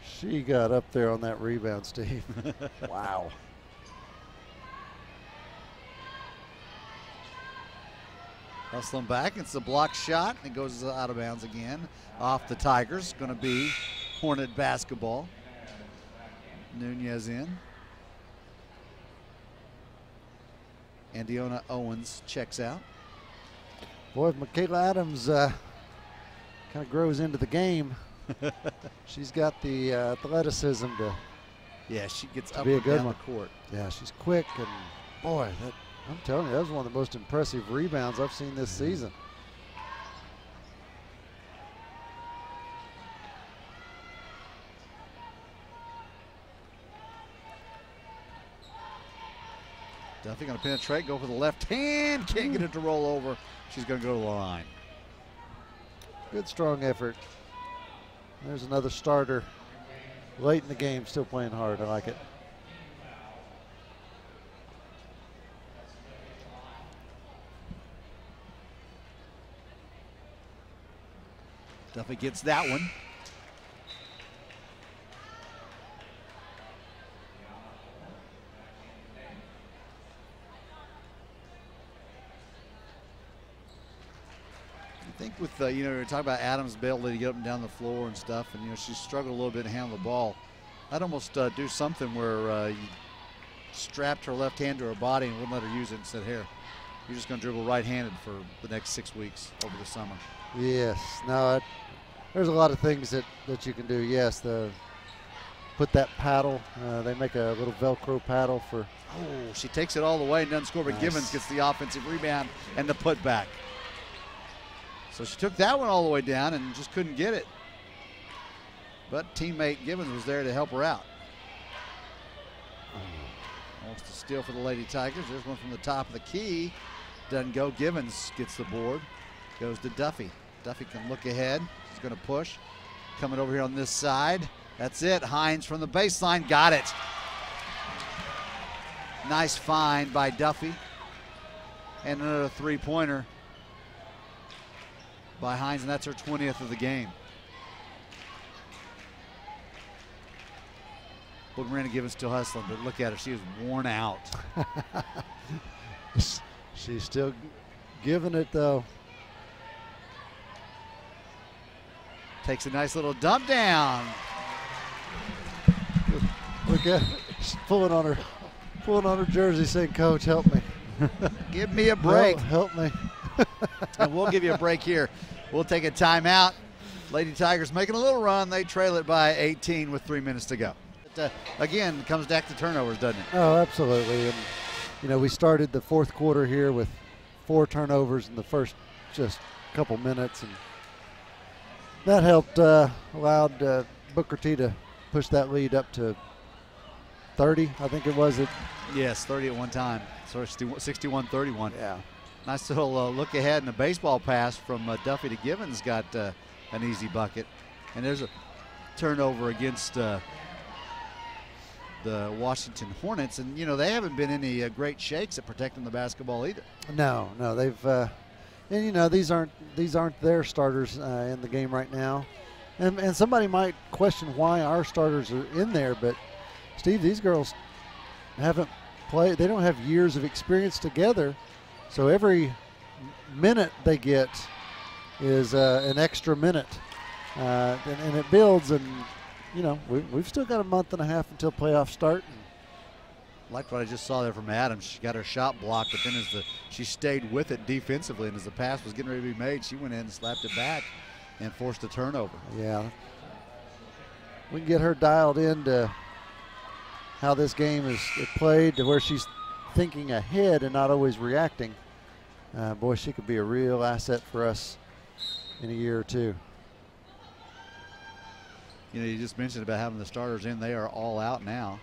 A: She got up there on that rebound, Steve. Wow.
B: Hustling back, it's a block shot, and it goes out of bounds again. Off the Tigers, going to be Hornet basketball. Nunez in. And Deona Owens checks out.
A: Boy, if Michaela Adams kind of grows into the game, she's got the athleticism to.
B: Yeah, she gets up
A: be a
B: and
A: good
B: down
A: one.
B: the court.
A: Yeah, she's quick, and boy, I'm telling you, that was one of the most impressive rebounds I've seen this season.
B: Duffy going to penetrate, go for the left hand, can't get it to roll over. She's going to go to the line.
A: Good strong effort. There's another starter late in the game, still playing hard. I like it.
B: Duffy gets that one. I think with, you know, we're talking about Adams' ability to get up and down the floor and stuff, and, you know, she struggled a little bit to handle the ball. I'd almost do something where you strapped her left hand to her body and wouldn't let her use it and said, here, you're just going to dribble right-handed for the next 6 weeks over the summer.
A: Yes. No, there's a lot of things that you can do. Yes, put that paddle. They make a little Velcro paddle for.
B: Oh, she takes it all the way and doesn't score, but
A: Nice.
B: Givens gets the offensive rebound and the putback. So she took that one all the way down and just couldn't get it. But teammate Givens was there to help her out. Wants to steal for the Lady Tigers. There's one from the top of the key. Doesn't go. Givens gets the board. Goes to Duffy. Duffy can look ahead. She's going to push. Coming over here on this side. That's it. Hines from the baseline. Got it. Nice find by Duffy. And another three-pointer by Hines, and that's her 20th of the game. Well, Miranda Givens still hustling, but look at her. She is worn out.
A: She's still giving it, though.
B: Takes a nice little dump down.
A: Look at her. She's pulling on her jersey, saying, "Coach, help me.
B: Give me a break."
A: Help me.
B: And we'll give you a break here. We'll take a timeout. Lady Tigers making a little run. They trail it by 18 with 3 minutes to go. Again, it comes back to turnovers, doesn't it?
A: Oh, absolutely. And, you know, we started the fourth quarter here with 4 turnovers in the first just couple minutes, and that helped allowed Booker T to push that lead up to 30, I think it was.
B: Yes, 30 at one time. So 61-31.
A: Yeah.
B: Nice little look ahead, and a baseball pass from Duffy to Givens got an easy bucket. And there's a turnover against the Washington Hornets, and they haven't been any great shakes at protecting the basketball either.
A: No, they've and these aren't their starters in the game right now, and somebody might question why our starters are in there, but Steve, these girls haven't played. They don't have years of experience together, so every minute they get is an extra minute, and it builds. And we've still got a month and a half until playoffs start.
B: Like what I just saw there from Adams. She got her shot blocked, but then she stayed with it defensively, and as the pass was getting ready to be made, she went in and slapped it back and forced a turnover.
A: Yeah, we can get her dialed into how this game is played, to where she's thinking ahead and not always reacting. Boy, she could be a real asset for us in a year or two.
B: You just mentioned about having the starters in. They are all out now.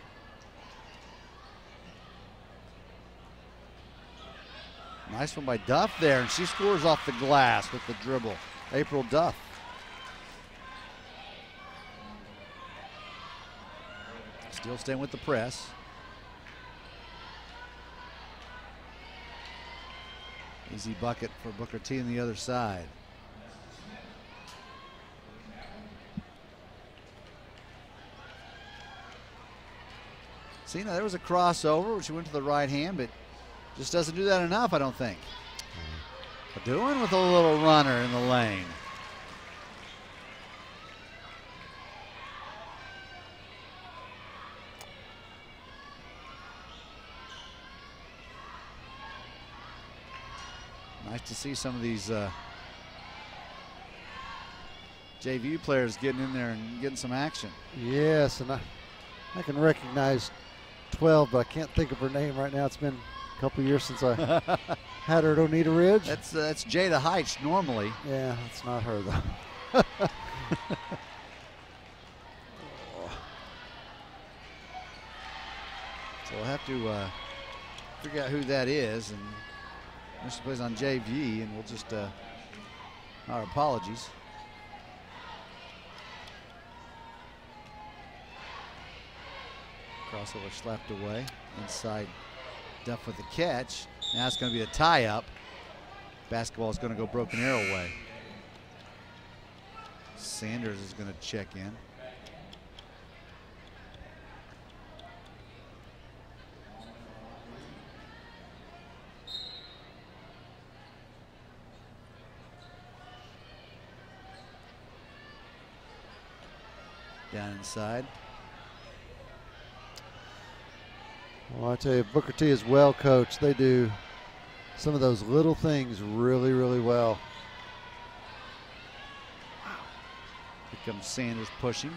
B: Nice one by Duff there, and she scores off the glass with the dribble. April Duff. Still staying with the press. Easy bucket for Booker T on the other side. See, now there was a crossover, which went to the right hand, but just doesn't do that enough, I don't think. Doing with a little runner in the lane. Nice to see some of these JV players getting in there and getting some action.
A: Yes, and I can recognize 12, but I can't think of her name right now. It's been a couple years since I had her at Oneida Ridge.
B: That's Jada Heitch normally.
A: Yeah, that's not her though.
B: So we'll have to figure out who that is, and she plays on JV, and we'll just our apologies. Crossover slapped away. Inside Duff with the catch. Now it's going to be a tie-up. Basketball is going to go Broken Arrow way. Sanders is going to check in. Down inside.
A: Well, I tell you, Booker T is well coached. They do some of those little things really, really well.
B: Here comes Sanders pushing.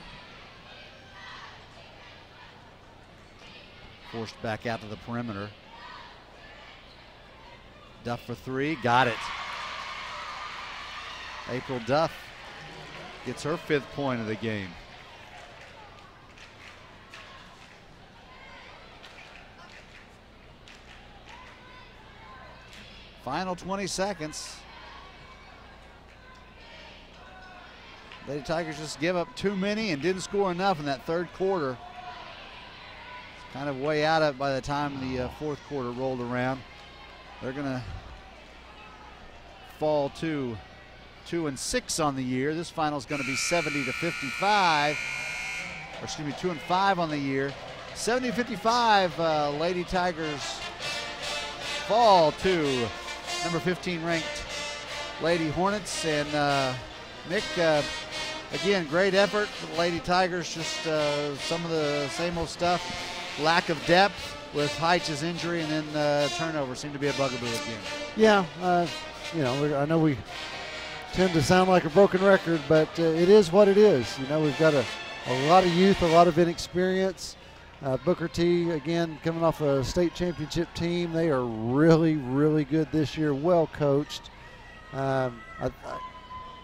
B: Forced back out to the perimeter. Duff for three, got it. April Duff gets her 5th point of the game. Final 20 seconds. Lady Tigers just give up too many and didn't score enough in that 3rd quarter. It's kind of way out of it by the time the 4th quarter rolled around. They're going to fall to 2-6 on the year. This final is going to be 70-55. Or excuse me, 2-5 on the year. 70-55, Lady Tigers fall to number 15 ranked Lady Hornets. And Nick, again, great effort for the Lady Tigers. Just some of the same old stuff. Lack of depth with Heitch's injury, and then turnover seemed to be a bugaboo again.
A: Yeah, I know we tend to sound like a broken record, but it is what it is. We've got a lot of youth, a lot of inexperience. Booker T, again, coming off a state championship team. They are really, really good this year, well coached.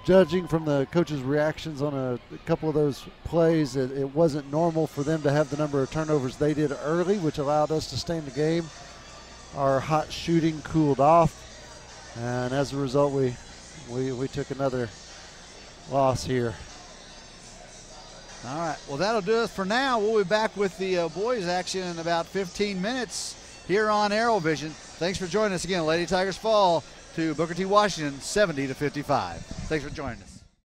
A: Judging from the coaches' reactions on a couple of those plays, it wasn't normal for them to have the number of turnovers they did early, which allowed us to stay in the game. Our hot shooting cooled off, and as a result, we took another loss here.
B: All right, well, that'll do us for now. We'll be back with the boys' action in about 15 minutes here on AeroVision. Thanks for joining us again. Lady Tigers fall to Booker T. Washington 70-55. Thanks for joining us.